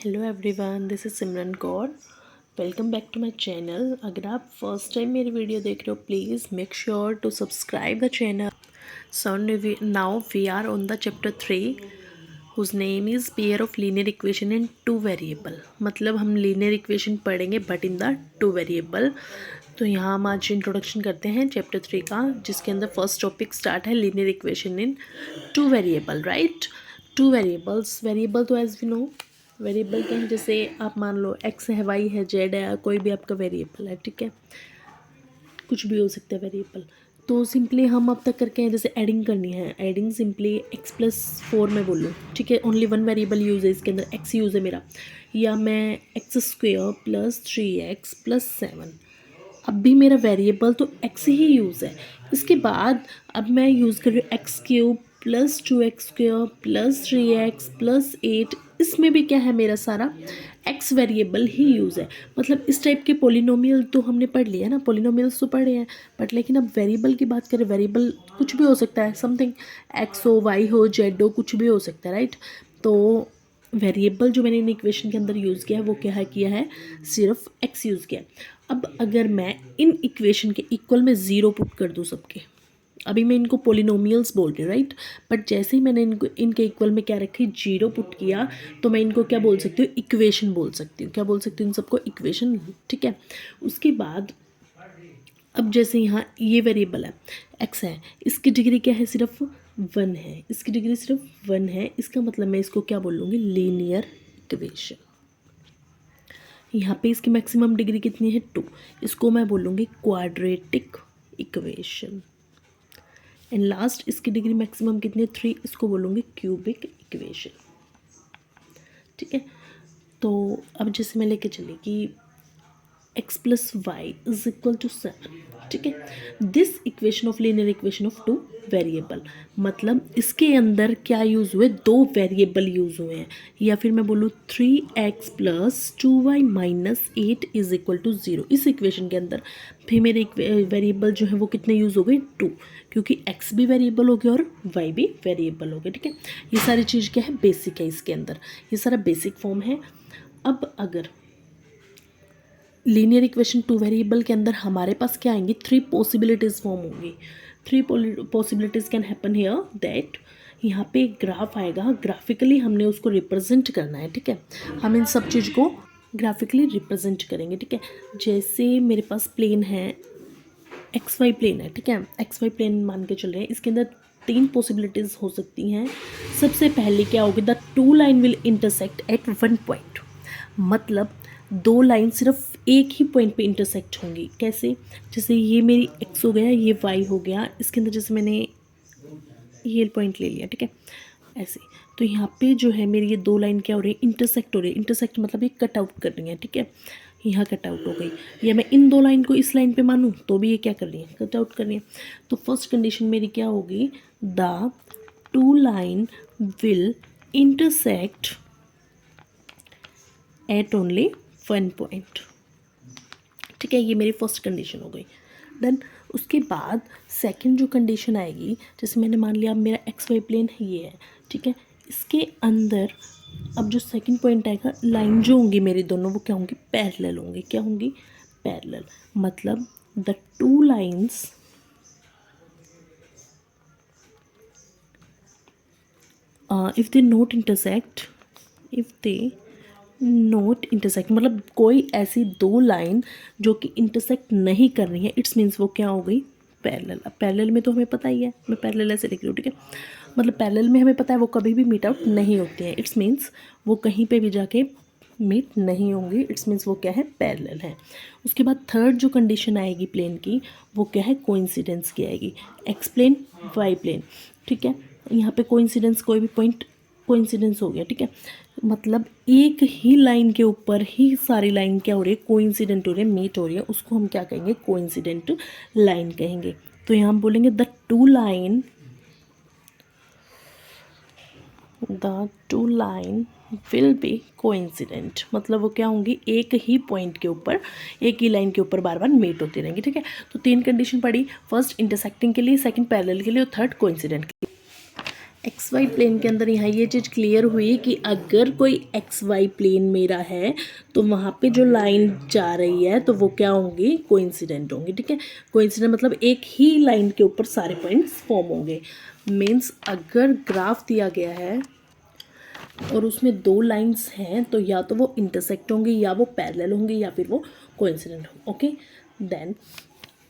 Hello everyone, this is Simran Kaur. Welcome back to my channel. अगर आप first time मेरी video देख रहे हो, please make sure to subscribe the channel. So now we are on the chapter 3 whose name is pair of linear equation in two variable. मतलब हम linear equation पढ़ेंगे but in the two variable. तो यहाँ हम आज introduction करते हैं chapter 3 का, जिसके अंदर फर्स्ट टॉपिक स्टार्ट है linear equation in two variable. Right, two variables. Variable तो एज वी नो वेरिएबल क्या है, जैसे आप मान लो एक्स है, वाई है, जेड है, कोई भी आपका वेरिएबल है। ठीक है, कुछ भी हो सकता है वेरिएबल। तो सिंपली हम अब तक करके हैं, जैसे एडिंग करनी है, एडिंग सिंपली x+4 में बोलूँ। ठीक है, ओनली वन वेरिएबल यूज़ है इसके अंदर, x यूज़ है मेरा, या मैं x² + 3x + 7। अब भी मेरा वेरिएबल तो x ही यूज़ है। इसके बाद अब मैं यूज़ कर रही हूँ x³ + 2x² + 3x + 8। इसमें भी क्या है, मेरा सारा x वेरिएबल ही यूज़ है। मतलब इस टाइप के पोलिनोमियल तो हमने पढ़ लिया ना, पोलिनोमियल्स तो पढ़े हैं, बट लेकिन अब वेरिएबल की बात करें, वेरिएबल कुछ भी हो सकता है, समथिंग x हो, y हो, z हो, कुछ भी हो सकता है। राइट, तो वेरिएबल जो मैंने इन इक्वेशन के अंदर यूज़ किया है वो क्या है, किया है सिर्फ x यूज़ किया है। अब अगर मैं इन इक्वेशन के इक्वल में ज़ीरो पुट कर दूँ सबके, अभी मैं इनको पोलिनोमियल्स बोल रही हूँ, राइट, बट जैसे ही मैंने इनको इनके इक्वल में क्या रखी, जीरो पुट किया, तो मैं इनको क्या बोल सकती हूँ, इक्वेशन बोल सकती हूँ। क्या बोल सकती हूँ इन सबको, इक्वेशन। ठीक है, उसके बाद अब जैसे यहाँ ये वेरिएबल है x है, इसकी डिग्री क्या है, सिर्फ 1 है, इसकी डिग्री सिर्फ 1 है। इसका मतलब मैं इसको क्या बोल लूँगी, लीनियर इक्वेशन। यहाँ पे इसकी मैक्सिमम डिग्री कितनी है, 2, इसको मैं बोलूँगी क्वाड्रेटिक इक्वेशन। एंड लास्ट इसकी डिग्री मैक्सिमम कितनी है, 3, इसको बोलूँगी क्यूबिक इक्वेशन। ठीक है, तो अब जैसे मैं लेके चली कि x + y = 7। ठीक है, this equation of linear equation of to variable, मतलब इसके अंदर क्या यूज़ हुए, दो वेरिएबल यूज़ हुए हैं। या फिर मैं बोलूँ 3x + 2y - 8 = 0। इस इक्वेशन के अंदर फिर मेरे वेरिएबल जो है वो कितने यूज़ हो गए, 2, क्योंकि x भी वेरिएबल हो गया और y भी वेरिएबल हो गया। ठीक है, ये सारी चीज़ क्या है, बेसिक है इसके अंदर, ये सारा बेसिक फॉर्म है। अब अगर लीनियर इक्वेशन टू वेरिएबल के अंदर हमारे पास क्या आएंगी, 3 पॉसिबिलिटीज़ फॉर्म होंगी। 3 possibilities can happen here that यहाँ पे एक ग्राफ आएगा, ग्राफिकली हमने उसको रिप्रेजेंट करना है। ठीक है, हम इन सब चीज़ को ग्राफिकली रिप्रेजेंट करेंगे। ठीक है, जैसे मेरे पास प्लेन है, XY प्लेन है। ठीक है, XY प्लेन मान के चल रहे हैं, इसके अंदर 3 पॉसिबिलिटीज़ हो सकती हैं। सबसे पहले क्या होगी, the 2 line will intersect at 1 point. मतलब दो लाइन सिर्फ एक ही पॉइंट पे इंटरसेक्ट होंगी। कैसे, जैसे ये मेरी x हो गया, ये y हो गया, इसके अंदर जैसे मैंने ये पॉइंट ले लिया। ठीक है, ऐसे तो यहाँ पे जो है मेरी ये दो लाइन क्या हो रही है, इंटरसेक्ट हो रही है। इंटरसेक्ट मतलब ये कट आउट कर रही है। ठीक है, यहाँ कट आउट हो गई, या मैं इन दो लाइन को इस लाइन पे मानूँ तो भी ये क्या कर रही है, कट आउट कर रही है। तो फर्स्ट कंडीशन मेरी क्या होगी, the 2 line will intersect at only 1 point. ठीक है, ये मेरी फर्स्ट कंडीशन हो गई। देन उसके बाद सेकंड जो कंडीशन आएगी, जैसे मैंने मान लिया अब मेरा XY प्लेन है, ये है। ठीक है, इसके अंदर अब जो सेकंड पॉइंट आएगा, लाइन जो होंगी मेरी दोनों वो क्या होंगी, पैरेलल होंगी। क्या होंगी, पैरेलल। मतलब the 2 lines if they not intersect, if they note intersect, मतलब कोई ऐसी दो लाइन जो कि इंटरसेक्ट नहीं कर रही है, इट्स मीन्स वो क्या हो गई, पैरेलल। अब पैरेलल में तो हमें पता ही है, मैं पैरेलल ऐसे लिख रही हूँ। ठीक है, मतलब पैरेलल में हमें पता है वो कभी भी मीट आउट नहीं होती है, इट्स मीन्स वो कहीं पे भी जाके मीट नहीं होंगी, इट्स मीन्स वो क्या है, पैरेलल है। उसके बाद थर्ड जो कंडीशन आएगी प्लेन की, वो क्या है, कोइंसिडेंस की आएगी, एक्स प्लेन, वाई प्लेन। ठीक है, यहाँ पे कोइंसिडेंस, कोई भी पॉइंट कोइंसिडेंस हो गया। ठीक है, मतलब एक ही लाइन के ऊपर ही सारी लाइन क्या हो रही है, कोइंसिडेंट हो रही है, मीट हो रही है, उसको हम क्या कहेंगे, कोइंसिडेंट लाइन कहेंगे। तो यहाँ हम बोलेंगे the 2 line will be coincident, मतलब वो क्या होंगी, एक ही पॉइंट के ऊपर, एक ही लाइन के ऊपर बार बार मीट होती रहेंगी। ठीक है, तो 3 कंडीशन पड़ी, फर्स्ट इंटरसेक्टिंग के लिए, सेकंड पैरेलल के लिए और थर्ड कोइंसिडेंट के लिए। एक्स वाई प्लेन के अंदर यहाँ ये चीज़ क्लियर हुई कि अगर कोई एक्स वाई प्लेन मेरा है तो वहाँ पे जो लाइन जा रही है तो वो क्या होंगी, कोइंसिडेंट होंगी। ठीक है, कोइंसिडेंट मतलब एक ही लाइन के ऊपर सारे पॉइंट्स फॉर्म होंगे। मीन्स अगर ग्राफ दिया गया है और उसमें दो लाइंस हैं तो या तो वो इंटरसेक्ट होंगी या वो पैरेलल होंगी या फिर वो कोइंसिडेंट होंगे। ओके, देन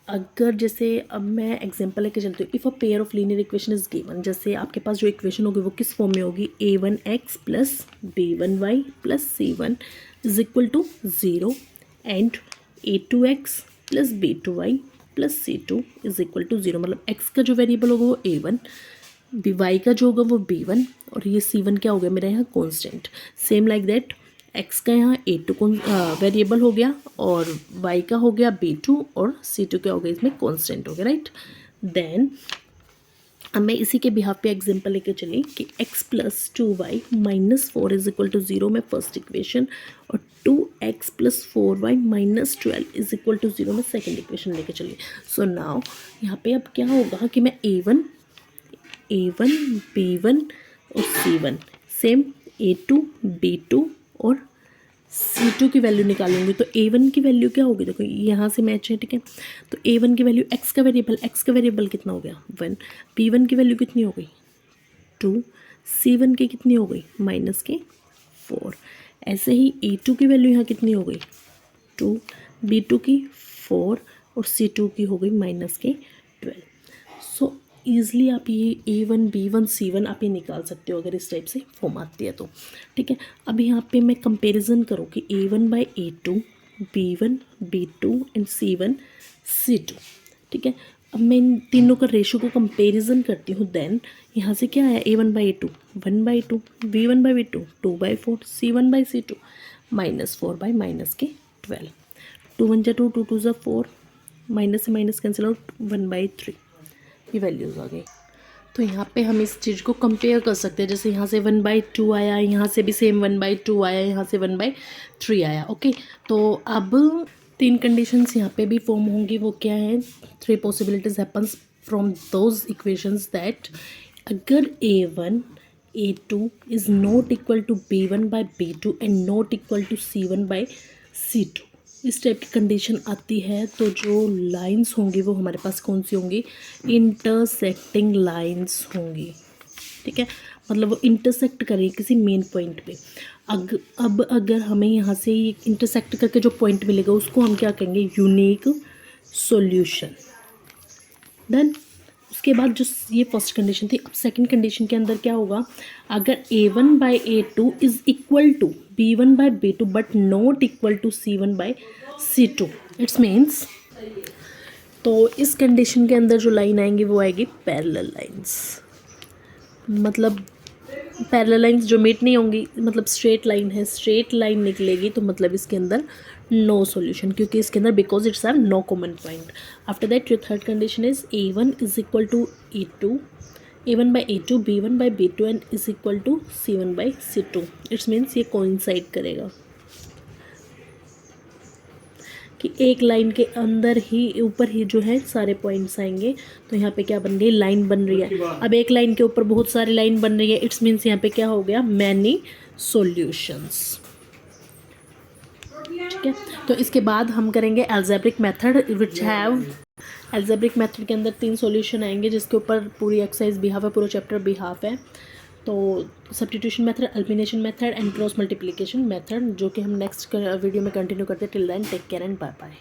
अगर जैसे अब मैं एग्जांपल लेके चलती हूँ, if a pair of linear equation is given, जैसे आपके पास जो इक्वेशन होगी वो किस फॉर्म में होगी, a1x plus b1y plus c1 is equal to 0 and a2x plus b2y plus c2 is equal to 0। मतलब x का जो वेरिएबल होगा वो a1, y का जो होगा वो b1 और ये c1 क्या हो गया मेरा यहाँ constant. Same like that x का यहाँ a2 वेरिएबल हो गया और y का हो गया b2 और c2 क्या हो गया इसमें कॉन्स्टेंट हो गया, राइट। देन अब मैं इसी के बिहाफ पे एग्जांपल लेके चली कि x plus 2y minus 4 is equal to 0 में फर्स्ट इक्वेशन और 2x plus 4y minus 12 is equal to 0 में सेकेंड इक्वेशन लेके चली। सो नाउ यहाँ पे अब क्या होगा कि मैं a1 b1 और c1 सेम a2 b2 और c2 की वैल्यू निकालूंगी तो a1 की वैल्यू क्या होगी, देखो यहाँ से मैच है। ठीक है, तो a1 की वैल्यू x का वेरिएबल कितना हो गया 1, b1 की वैल्यू कितनी हो गई 2, c1 की कितनी हो गई माइनस के 4। ऐसे ही a2 की वैल्यू यहाँ कितनी हो गई 2, b2 की 4 और c2 की हो गई माइनस के 12। सो ईज़िली आप ये a1 b1 c1 आप ये निकाल सकते हो अगर इस टाइप से फॉर्म आती है तो। ठीक है, अब यहाँ पे मैं कंपैरिजन करूँ कि a1 by a2 b1 b2 and c1 c2। ठीक है, अब मैं इन तीनों का रेशो को कंपैरिजन करती हूँ। देन यहाँ से क्या आया a1 by a2 1 by 2, b1 by b2 2 by 4, c1 by c2 minus 4 by minus के 12। 2 1 जा 2, 2 2 जा 4, माइनस से माइनस कैंसिल आउट 1 बाई 3 ये वैल्यूज़ आ गई। तो यहाँ पे हम इस चीज़ को कंपेयर कर सकते हैं, जैसे यहाँ से 1/2 आया, यहाँ से भी सेम 1/2 आया, यहाँ से 1/3 आया। ओके, तो अब 3 कंडीशंस यहाँ पे भी फॉर्म होंगी। वो क्या है, 3 possibilities happens from those equations that अगर a1 a2 is not equal to b1 by b2 and not equal to c1 by c2, इस टाइप की कंडीशन आती है तो जो लाइंस होंगी वो हमारे पास कौन सी होंगी, इंटरसेक्टिंग लाइंस होंगी। ठीक है, मतलब वो इंटरसेक्ट करें किसी मेन पॉइंट पे। अब अगर हमें यहाँ से इंटरसेक्ट करके जो पॉइंट मिलेगा उसको हम क्या कहेंगे, यूनिक सॉल्यूशन। देन उसके बाद जो ये फर्स्ट कंडीशन थी, अब सेकंड कंडीशन के अंदर क्या होगा, अगर a1 by a2 is equal to b1 by b2 but not equal to c1 by c2, it's means, तो इस कंडीशन के अंदर जो लाइन आएंगी वो आएगी पैरेलल लाइंस। मतलब पैरेलल लाइंस जो मीट नहीं होंगी, मतलब स्ट्रेट लाइन है, स्ट्रेट लाइन निकलेगी तो मतलब इसके अंदर नो सॉल्यूशन, क्योंकि इसके अंदर because it's have no common point. After that your third condition is a1 is equal to a1 by a2 b1 by b2 and is equal to c1 by c2, it's means ये coincide करेगा कि एक line के अंदर ही ऊपर ही जो है सारे पॉइंट्स आएंगे। तो यहाँ पे क्या बन रही है, लाइन बन रही है। अब एक लाइन के ऊपर बहुत सारी लाइन बन रही है, इट्स मीन्स यहाँ पे क्या हो गया, मैनी सॉल्यूशंस। ठीक है, तो इसके बाद हम करेंगे algebraic method which have, algebraic method के अंदर 3 सॉल्यूशन आएंगे जिसके ऊपर पूरी एक्सरसाइज बिहाफ है, पूरा चैप्टर बिहाफ है। तो substitution method, elimination method and cross multiplication method, जो कि हम नेक्स्ट वीडियो में कंटिन्यू करते हैं। Till then take care and bye bye.